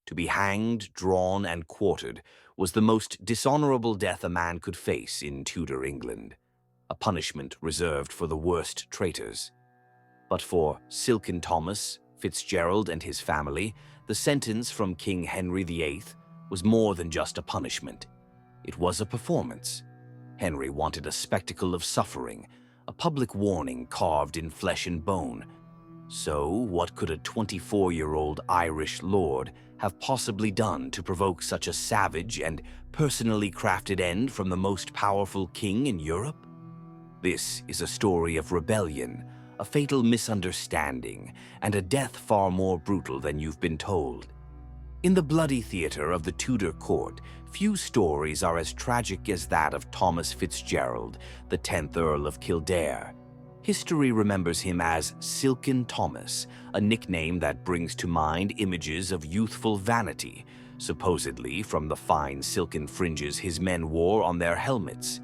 To be hanged, drawn, and quartered was the most dishonorable death a man could face in Tudor England, a punishment reserved for the worst traitors. But for Silken Thomas, FitzGerald, and his family, the sentence from King Henry VIII was more than just a punishment. It was a performance. Henry wanted a spectacle of suffering, a public warning carved in flesh and bone. So, what could a 24-year-old Irish lord have possibly done to provoke such a savage and personally crafted end from the most powerful king in Europe? This is a story of rebellion, a fatal misunderstanding, and a death far more brutal than you've been told. In the bloody theater of the Tudor court, few stories are as tragic as that of Thomas FitzGerald, the 10th Earl of Kildare. History remembers him as Silken Thomas, a nickname that brings to mind images of youthful vanity, supposedly from the fine silken fringes his men wore on their helmets.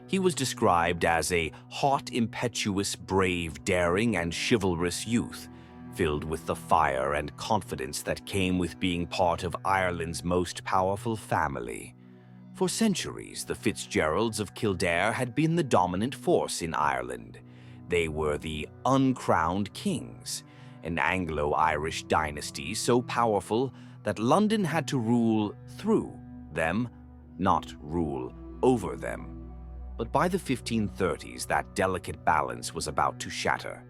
He was described as a hot, impetuous, brave, daring, and chivalrous youth, filled with the fire and confidence that came with being part of Ireland's most powerful family. For centuries, the FitzGeralds of Kildare had been the dominant force in Ireland. They were the uncrowned kings, an Anglo-Irish dynasty so powerful that London had to rule through them, not rule over them. But by the 1530s, that delicate balance was about to shatter.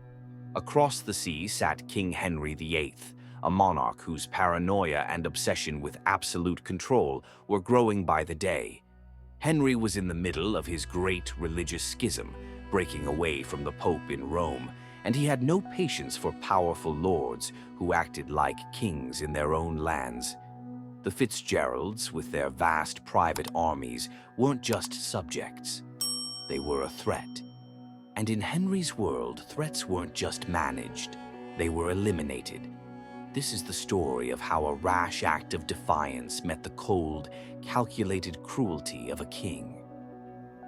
Across the sea sat King Henry VIII, a monarch whose paranoia and obsession with absolute control were growing by the day. Henry was in the middle of his great religious schism, breaking away from the Pope in Rome, and he had no patience for powerful lords who acted like kings in their own lands. The FitzGeralds, with their vast private armies, weren't just subjects. They were a threat. And in Henry's world, threats weren't just managed, they were eliminated. This is the story of how a rash act of defiance met the cold, calculated cruelty of a king.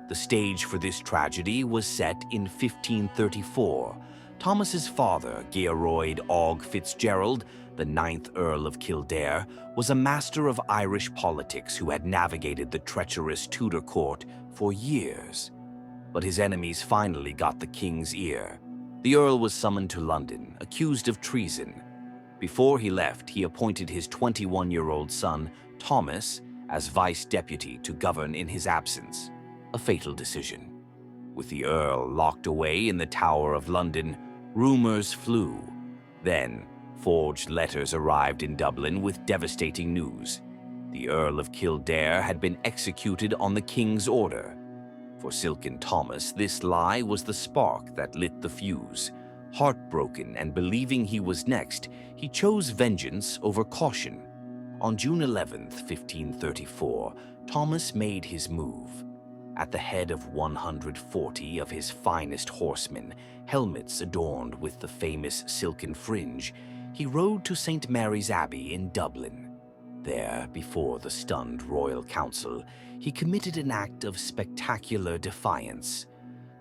The stage for this tragedy was set in 1534. Thomas's father, Gearoid Og FitzGerald, the 9th Earl of Kildare, was a master of Irish politics who had navigated the treacherous Tudor court for years. But his enemies finally got the king's ear. The Earl was summoned to London, accused of treason. Before he left, he appointed his 21-year-old son, Thomas, as vice-deputy to govern in his absence. A fatal decision. With the Earl locked away in the Tower of London, rumors flew. Then, forged letters arrived in Dublin with devastating news. The Earl of Kildare had been executed on the king's order. For Silken Thomas, this lie was the spark that lit the fuse. Heartbroken and believing he was next, he chose vengeance over caution. On June 11, 1534, Thomas made his move. At the head of 140 of his finest horsemen, helmets adorned with the famous silken fringe, he rode to St. Mary's Abbey in Dublin. There, before the stunned royal council, he committed an act of spectacular defiance.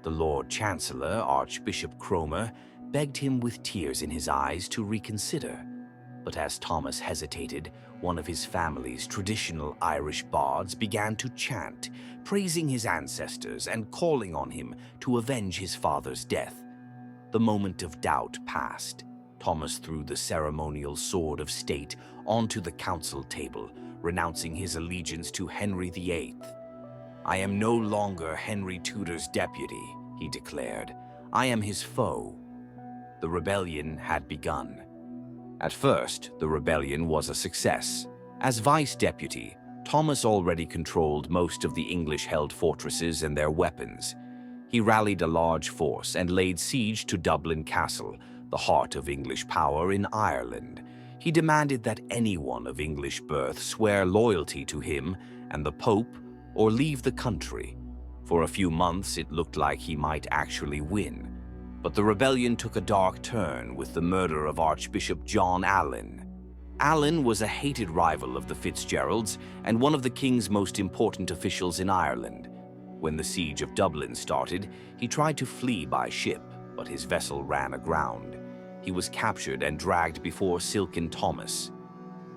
The Lord Chancellor, Archbishop Cromer, begged him with tears in his eyes to reconsider. But as Thomas hesitated, one of his family's traditional Irish bards began to chant, praising his ancestors and calling on him to avenge his father's death. The moment of doubt passed. Thomas threw the ceremonial sword of state onto the council table, renouncing his allegiance to Henry VIII. "I am no longer Henry Tudor's deputy," he declared. "I am his foe." The rebellion had begun. At first, the rebellion was a success. As vice-deputy, Thomas already controlled most of the English-held fortresses and their weapons. He rallied a large force and laid siege to Dublin Castle, the heart of English power in Ireland. He demanded that anyone of English birth swear loyalty to him and the Pope or leave the country. For a few months, it looked like he might actually win. But the rebellion took a dark turn with the murder of Archbishop Allen. Allen was a hated rival of the FitzGeralds and one of the king's most important officials in Ireland. When the siege of Dublin started, he tried to flee by ship, but his vessel ran aground. He was captured and dragged before Silken Thomas.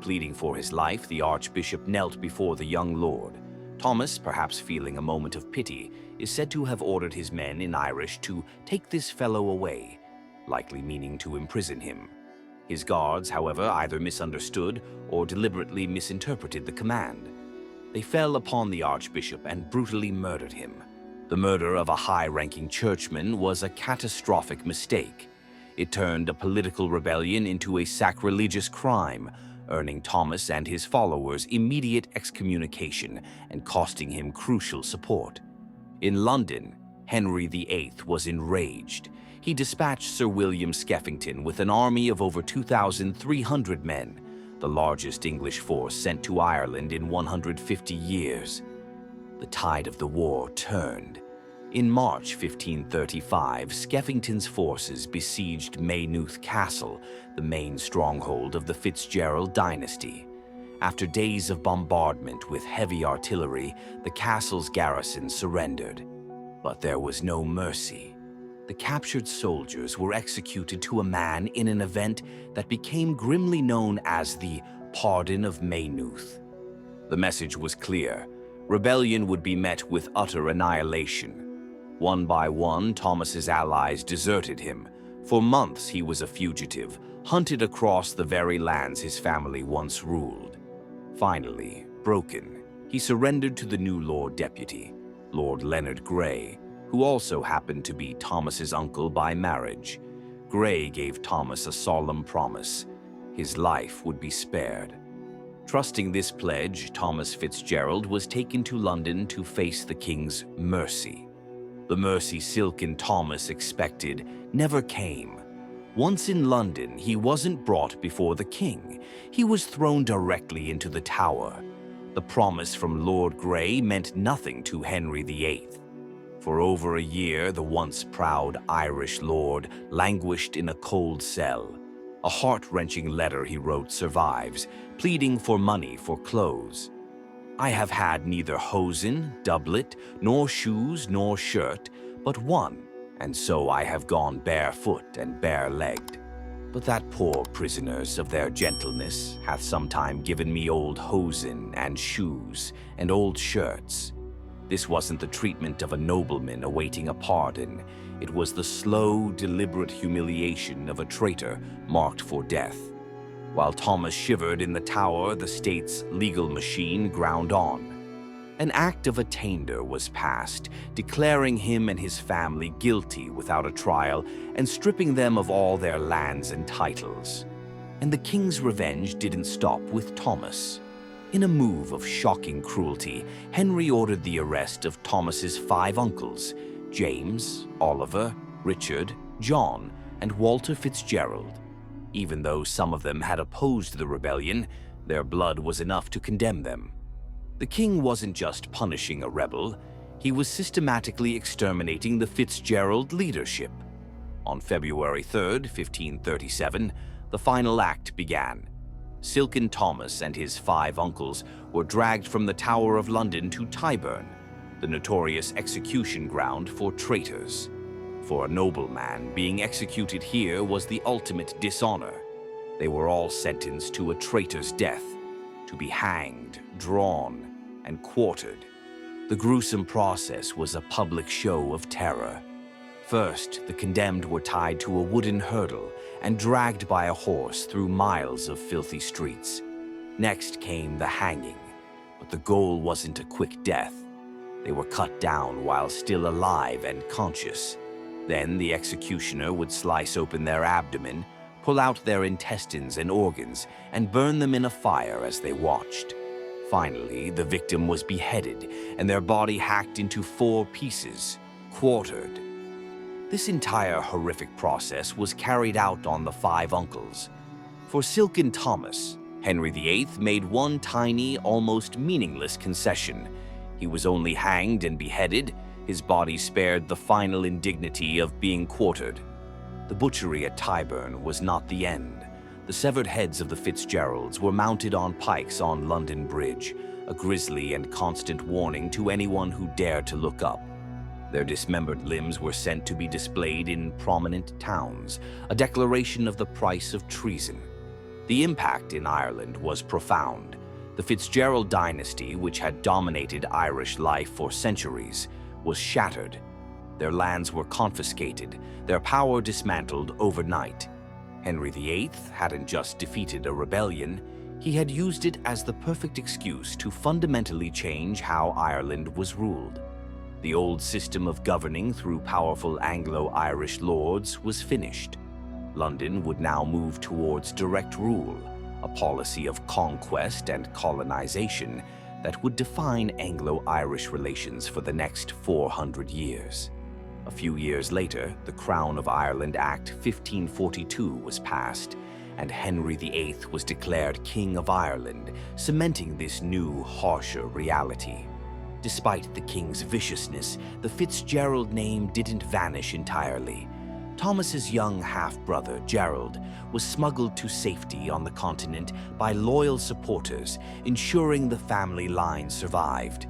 Pleading for his life, the Archbishop knelt before the young lord. Thomas, perhaps feeling a moment of pity, is said to have ordered his men in Irish to take this fellow away, likely meaning to imprison him. His guards, however, either misunderstood or deliberately misinterpreted the command. They fell upon the Archbishop and brutally murdered him. The murder of a high-ranking churchman was a catastrophic mistake. It turned a political rebellion into a sacrilegious crime, earning Thomas and his followers immediate excommunication and costing him crucial support. In London, Henry VIII was enraged. He dispatched Sir William Skeffington with an army of over 2,300 men, the largest English force sent to Ireland in 150 years. The tide of the war turned. In March 1535, Skeffington's forces besieged Maynooth Castle, the main stronghold of the FitzGerald dynasty. After days of bombardment with heavy artillery, the castle's garrison surrendered. But there was no mercy. The captured soldiers were executed to a man in an event that became grimly known as the Pardon of Maynooth. The message was clear. Rebellion would be met with utter annihilation. One by one, Thomas's allies deserted him. For months he was a fugitive, hunted across the very lands his family once ruled. Finally, broken, he surrendered to the new Lord Deputy, Lord Leonard Grey, who also happened to be Thomas's uncle by marriage. Grey gave Thomas a solemn promise: his life would be spared. Trusting this pledge, Thomas FitzGerald was taken to London to face the king's mercy. The mercy Silken Thomas expected never came. Once in London, he wasn't brought before the king. He was thrown directly into the Tower. The promise from Lord Grey meant nothing to Henry VIII. For over a year, the once proud Irish lord languished in a cold cell. A heart-wrenching letter he wrote survives, pleading for money for clothes. "I have had neither hosen, doublet, nor shoes, nor shirt, but one, and so I have gone barefoot and bare-legged. But that poor prisoners of their gentleness hath sometime given me old hosen and shoes and old shirts." This wasn't the treatment of a nobleman awaiting a pardon. It was the slow, deliberate humiliation of a traitor marked for death. While Thomas shivered in the Tower, the state's legal machine ground on. An act of attainder was passed, declaring him and his family guilty without a trial and stripping them of all their lands and titles. And the king's revenge didn't stop with Thomas. In a move of shocking cruelty, Henry ordered the arrest of Thomas's 5 uncles, James, Oliver, Richard, John, and Walter FitzGerald. Even though some of them had opposed the rebellion, their blood was enough to condemn them. The king wasn't just punishing a rebel, he was systematically exterminating the FitzGerald leadership. On February 3rd, 1537, the final act began. Silken Thomas and his 5 uncles were dragged from the Tower of London to Tyburn, the notorious execution ground for traitors. For a nobleman, being executed here was the ultimate dishonor. They were all sentenced to a traitor's death, to be hanged, drawn, and quartered. The gruesome process was a public show of terror. First, the condemned were tied to a wooden hurdle and dragged by a horse through miles of filthy streets. Next came the hanging, but the goal wasn't a quick death. They were cut down while still alive and conscious. Then the executioner would slice open their abdomen, pull out their intestines and organs, and burn them in a fire as they watched. Finally, the victim was beheaded and their body hacked into 4 pieces, quartered. This entire horrific process was carried out on the 5 uncles. For Silken Thomas, Henry VIII made one tiny, almost meaningless concession. He was only hanged and beheaded, his body spared the final indignity of being quartered. The butchery at Tyburn was not the end. The severed heads of the FitzGeralds were mounted on pikes on London Bridge, a grisly and constant warning to anyone who dared to look up. Their dismembered limbs were sent to be displayed in prominent towns, a declaration of the price of treason. The impact in Ireland was profound. The FitzGerald dynasty, which had dominated Irish life for centuries, was shattered. Their lands were confiscated, their power dismantled overnight. Henry VIII hadn't just defeated a rebellion, he had used it as the perfect excuse to fundamentally change how Ireland was ruled. The old system of governing through powerful Anglo-Irish lords was finished. London would now move towards direct rule, a policy of conquest and colonization that would define Anglo-Irish relations for the next 400 years. A few years later, the Crown of Ireland Act 1542 was passed, and Henry VIII was declared King of Ireland, cementing this new, harsher reality. Despite the king's viciousness, the FitzGerald name didn't vanish entirely. Thomas's young half-brother, Gerald, was smuggled to safety on the continent by loyal supporters, ensuring the family line survived.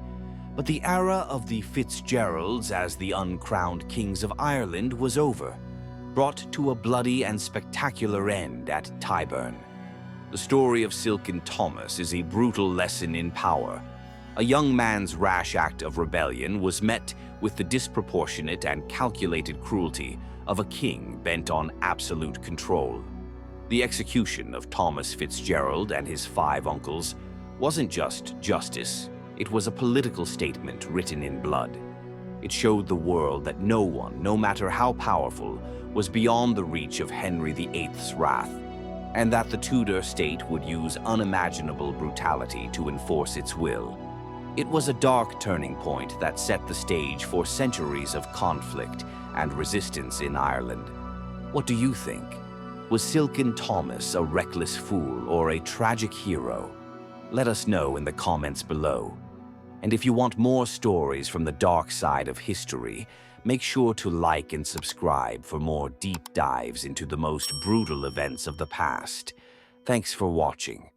But the era of the FitzGeralds as the uncrowned kings of Ireland was over, brought to a bloody and spectacular end at Tyburn. The story of Silken Thomas is a brutal lesson in power. A young man's rash act of rebellion was met with the disproportionate and calculated cruelty of a king bent on absolute control. The execution of Thomas FitzGerald and his 5 uncles wasn't just justice, it was a political statement written in blood. It showed the world that no one, no matter how powerful, was beyond the reach of Henry VIII's wrath, and that the Tudor state would use unimaginable brutality to enforce its will. It was a dark turning point that set the stage for centuries of conflict and resistance in Ireland. What do you think? Was Silken Thomas a reckless fool or a tragic hero? Let us know in the comments below. And if you want more stories from the dark side of history, make sure to like and subscribe for more deep dives into the most brutal events of the past. Thanks for watching.